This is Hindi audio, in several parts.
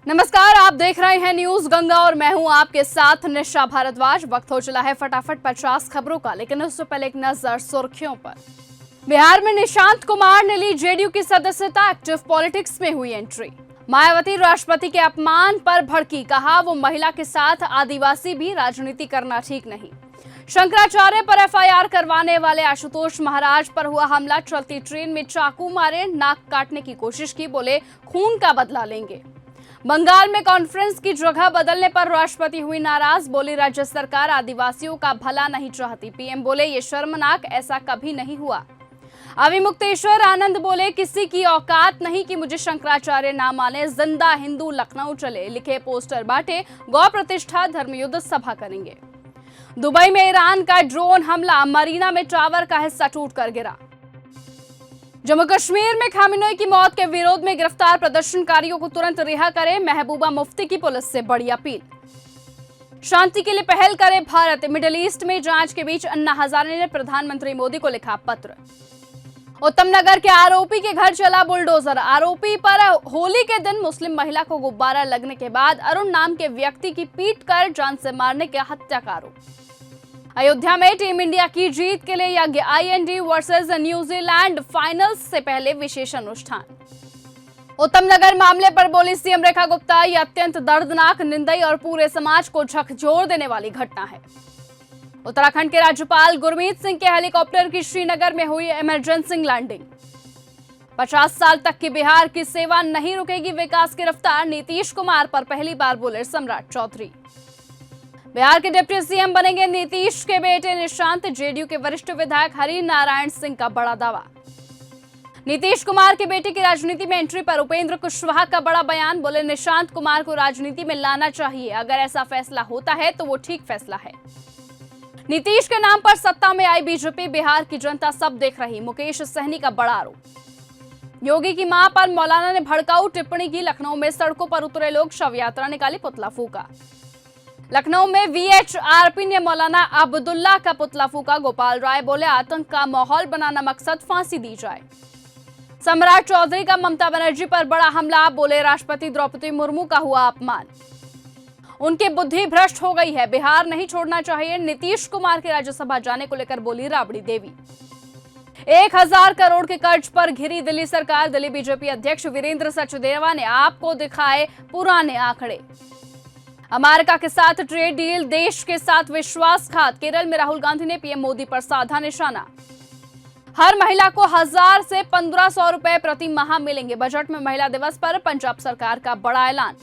नमस्कार, आप देख रहे हैं न्यूज गंगा और मैं हूं आपके साथ निशा भारद्वाज। वक्त हो चला है फटाफट 50 खबरों का, लेकिन उससे पहले एक नजर सुर्खियों पर। बिहार में निशांत कुमार ने ली जेडीयू की सदस्यता, एक्टिव पॉलिटिक्स में हुई एंट्री। मायावती राष्ट्रपति के अपमान पर भड़की, कहा वो महिला के साथ आदिवासी भी राजनीति करना ठीक नहीं। शंकराचार्य पर एफआईआर करवाने वाले आशुतोष महाराज पर हुआ हमला, चलती ट्रेन में चाकू मारे, नाक काटने की कोशिश की, बोले खून का बदला लेंगे। बंगाल में कॉन्फ्रेंस की जगह बदलने पर राष्ट्रपति हुई नाराज, बोली राज्य सरकार आदिवासियों का भला नहीं चाहती। पीएम बोले ये शर्मनाक, ऐसा कभी नहीं हुआ। अविमुक्तेश्वर आनंद बोले किसी की औकात नहीं कि मुझे शंकराचार्य ना माने, जिंदा हिंदू लखनऊ चले, लिखे पोस्टर बांटे, गौ प्रतिष्ठा धर्मयुद्ध सभा करेंगे। दुबई में ईरान का ड्रोन हमला, मरीना में टावर का हिस्सा टूटकर गिरा। जम्मू कश्मीर में खामिनोई की मौत के विरोध में गिरफ्तार प्रदर्शनकारियों को तुरंत रिहा करें, महबूबा मुफ्ती की पुलिस से बड़ी अपील। शांति के लिए पहल करे भारत, मिडिल ईस्ट में जांच के बीच अन्ना हजारे ने प्रधानमंत्री मोदी को लिखा पत्र। उत्तम नगर के आरोपी के घर चला बुलडोजर, आरोपी पर होली के दिन मुस्लिम महिला को गुब्बारा लगने के बाद अरुण नाम के व्यक्ति की पीट कर जान से मारने के हत्या का आरोप। अयोध्या में टीम इंडिया की जीत के लिए यज्ञ, आईएनडी वर्सेस न्यूजीलैंड, फाइनल्स से पहले विशेष अनुष्ठान। उत्तम नगर मामले पर बोली सीएम रेखा गुप्ता, यह अत्यंत दर्दनाक, निंदनीय और पूरे समाज को झकझोर देने वाली घटना है। उत्तराखंड के राज्यपाल गुरमीत सिंह के हेलीकॉप्टर की श्रीनगर में हुई इमरजेंसी लैंडिंग। 50 साल तक की बिहार की सेवा, नहीं रुकेगी विकास की रफ्तार, नीतीश कुमार पर पहली बार बोले सम्राट चौधरी। बिहार के डिप्टी सीएम बनेंगे नीतीश के बेटे निशांत, जेडीयू के वरिष्ठ विधायक हरि नारायण सिंह का बड़ा दावा। नीतीश कुमार के बेटे की राजनीति में एंट्री पर उपेंद्र कुशवाहा का बड़ा बयान, बोले निशांत कुमार को राजनीति में लाना चाहिए, अगर ऐसा फैसला होता है तो वो ठीक फैसला है। नीतीश के नाम पर सत्ता में आई बीजेपी, बिहार की जनता सब देख रही, मुकेश सहनी का बड़ा आरोप। योगी की मां पर मौलाना ने भड़काऊ टिप्पणी की, लखनऊ में सड़कों पर उतरे लोग, शव यात्रा निकाली, पुतला फूका। लखनऊ में वीएचआरपी ने मौलाना अब्दुल्ला का पुतला फूका, गोपाल राय बोले आतंक का माहौल बनाना मकसद, फांसी दी जाए। सम्राट चौधरी का ममता बनर्जी पर बड़ा हमला, बोले राष्ट्रपति द्रौपदी मुर्मू का हुआ अपमान, उनकी बुद्धि भ्रष्ट हो गई है, बिहार नहीं छोड़ना चाहिए। नीतीश कुमार के राज्यसभा जाने को लेकर बोली राबड़ी देवी। 1000 करोड़ के कर्ज पर घिरी दिल्ली सरकार, दिल्ली बीजेपी अध्यक्ष वीरेंद्र सचदेवा ने आपको दिखाए पुराने आंकड़े। अमेरिका के साथ ट्रेड डील, देश के साथ विश्वासघात, केरल में राहुल गांधी ने पीएम मोदी पर साधा निशाना। हर महिला को 1000 से 1500 रुपए प्रति माह मिलेंगे, बजट में महिला दिवस पर पंजाब सरकार का बड़ा ऐलान।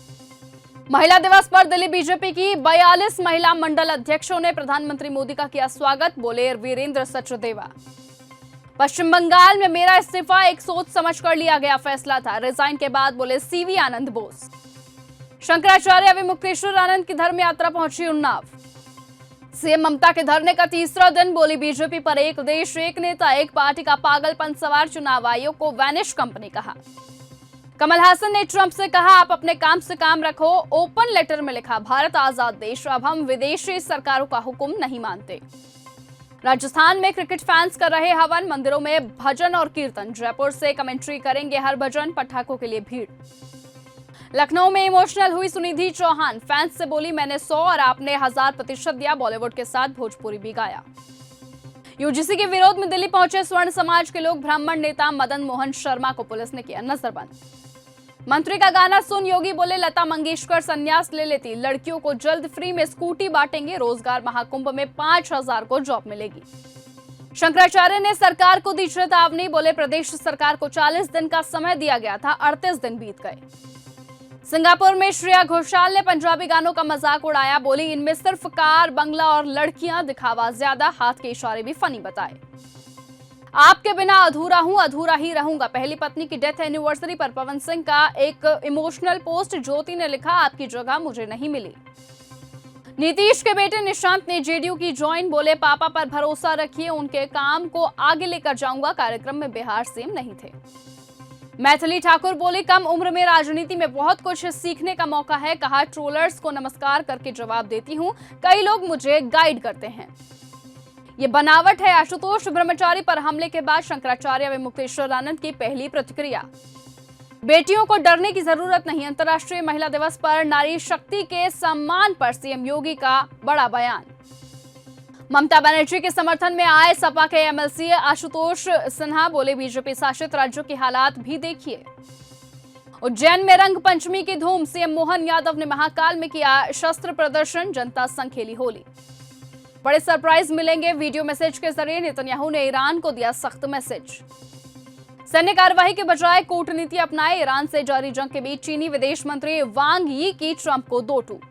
महिला दिवस पर दिल्ली बीजेपी की 42 महिला मंडल अध्यक्षों ने प्रधानमंत्री मोदी का किया स्वागत, बोले वीरेंद्र सचदेवा। पश्चिम बंगाल में मेरा इस्तीफा एक सोच समझ कर लिया गया फैसला था, रिजाइन के बाद बोले सीवी आनंद बोस। शंकराचार्य अविमुक्तेश्वर आनंद की धर्म यात्रा पहुंची उन्नाव। सीएम ममता के धरने का तीसरा दिन, बोली बीजेपी पर एक देश एक नेता एक पार्टी का पागलपन सवार, चुनाव आयोग को वैनिश कंपनी कहा। कमल हासन ने ट्रंप से कहा आप अपने काम से काम रखो, ओपन लेटर में लिखा भारत आजाद देश, अब हम विदेशी सरकारों का हुक्म नहीं मानते। राजस्थान में क्रिकेट फैंस कर रहे हवन, मंदिरों में भजन और कीर्तन, जयपुर से कमेंट्री करेंगे हर भजन, पटाखों के लिए भीड़। लखनऊ में इमोशनल हुई सुनिधि चौहान, फैंस से बोली मैंने 100 और आपने 1000% दिया, बॉलीवुड के साथ भोजपुरी भी गाया। यूजीसी के विरोध में दिल्ली पहुंचे स्वर्ण समाज के लोग, ब्राह्मण नेता मदन मोहन शर्मा को पुलिस ने किया नजरबंद। मंत्री का गाना सुन योगी बोले लता मंगेशकर संन्यास ले लेती, लड़कियों को जल्द फ्री में स्कूटी बांटेंगे, रोजगार महाकुंभ में 5000 को जॉब मिलेगी। शंकराचार्य ने सरकार को दी चेतावनी, बोले प्रदेश सरकार को 40 दिन का समय दिया गया था, 38 दिन बीत गए। सिंगापुर में श्रेया घोषाल ने पंजाबी गानों का मजाक उड़ाया, बोली इनमें सिर्फ कार, बंगला और लड़कियां, दिखावा ज्यादा, हाथ के इशारे भी फनी बताए। आपके बिना अधूरा हूं, अधूरा ही रहूंगा, पहली पत्नी की डेथ एनिवर्सरी पर पवन सिंह का एक इमोशनल पोस्ट, ज्योति ने लिखा आपकी जगह मुझे नहीं मिली। नीतीश के बेटे निशांत ने जेडीयू की ज्वाइन, बोले पापा पर भरोसा रखिए, उनके काम को आगे लेकर जाऊंगा, कार्यक्रम में बिहार सीएम नहीं थे। मैथिली ठाकुर बोली कम उम्र में राजनीति में बहुत कुछ सीखने का मौका है, कहा ट्रोलर्स को नमस्कार करके जवाब देती हूं, कई लोग मुझे गाइड करते हैं, ये बनावट है। आशुतोष ब्रह्मचारी पर हमले के बाद शंकराचार्य अविमुक्तेश्वर आनंद की पहली प्रतिक्रिया। बेटियों को डरने की जरूरत नहीं, अंतर्राष्ट्रीय महिला दिवस पर नारी शक्ति के सम्मान पर सीएम योगी का बड़ा बयान। ममता बनर्जी के समर्थन में आए सपा के एमएलसी आशुतोष सिन्हा बोले, बीजेपी शासित राज्यों के हालात भी देखिए। उज्जैन में रंग पंचमी की धूम, सीएम मोहन यादव ने महाकाल में किया शस्त्र प्रदर्शन, जनता संग खेली होली। बड़े सरप्राइज मिलेंगे, वीडियो मैसेज के जरिए नेतन्याहू ने ईरान को दिया सख्त मैसेज। सैन्य कार्यवाही के बजाय कूटनीति अपनाए, ईरान से जारी जंग के बीच चीनी विदेश मंत्री वांग यी की ट्रंप को दो टूक।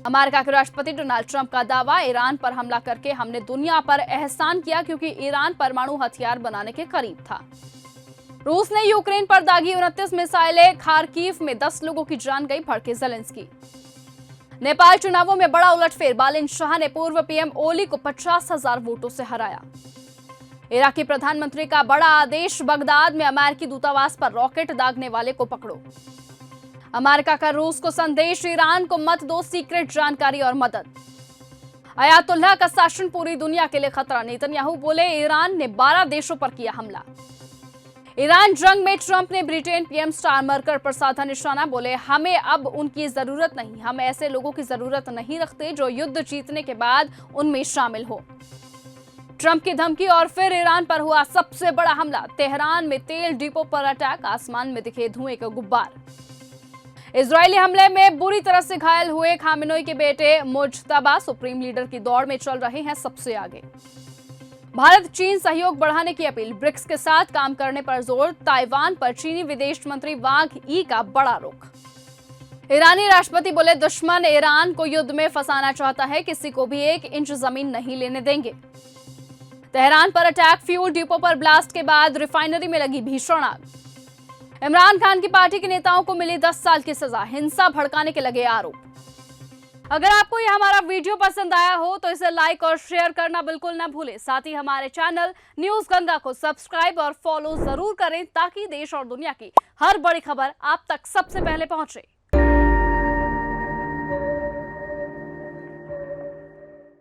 अमेरिका के राष्ट्रपति डोनाल्ड ट्रंप का दावा, ईरान पर हमला करके हमने दुनिया पर एहसान किया क्योंकि ईरान परमाणु हथियार बनाने के करीब था। रूस ने यूक्रेन पर दागी 29 मिसाइलें, खार्किव में 10 लोगों की जान गई, भड़के ज़ेलेंस्की। नेपाल चुनावों में बड़ा उलटफेर, बालिन शाह ने पूर्व पीएम ओली को 50,000 वोटों से हराया। इराकी प्रधानमंत्री का बड़ा आदेश, बगदाद में अमेरिकी दूतावास पर रॉकेट दागने वाले को पकड़ो। अमेरिका का रूस को संदेश, ईरान को मत दो सीक्रेट जानकारी और मदद। अयातुल्लाह का शासन पूरी दुनिया के लिए खतरा, नेतन्याहू बोले, ईरान ने 12 देशों पर किया हमला। ईरान जंग में ट्रंप ने ब्रिटेन पीएम स्टारमर्कर पर साधा निशाना, बोले, हमें अब उनकी जरूरत नहीं, हम ऐसे लोगों की जरूरत नहीं रखते जो युद्ध जीतने के बाद उनमें शामिल हो। ट्रंप की धमकी और फिर ईरान पर हुआ सबसे बड़ा हमला, तेहरान में तेल डिपो पर अटैक, आसमान में दिखे धुएं के गुब्बार। इजरायली हमले में बुरी तरह से घायल हुए खामेनेई के बेटे मुज्तबा सुप्रीम लीडर की दौड़ में चल रहे हैं सबसे आगे। भारत चीन सहयोग बढ़ाने की अपील, ब्रिक्स के साथ काम करने पर जोर, ताइवान पर चीनी विदेश मंत्री वांग यी का बड़ा रुख। ईरानी राष्ट्रपति बोले, दुश्मन ईरान को युद्ध में फंसाना चाहता है, किसी को भी 1 इंच जमीन नहीं लेने देंगे। तेहरान पर अटैक, फ्यूल डिपो पर ब्लास्ट के बाद रिफाइनरी में लगी भीषण आग। इमरान खान की पार्टी के नेताओं को मिली 10 साल की सजा, हिंसा भड़काने के लगे आरोप। अगर आपको यह हमारा वीडियो पसंद आया हो तो इसे लाइक और शेयर करना बिल्कुल न भूलें। साथ ही हमारे चैनल न्यूज गंगा को सब्सक्राइब और फॉलो जरूर करें ताकि देश और दुनिया की हर बड़ी खबर आप तक सबसे पहले पहुंचे।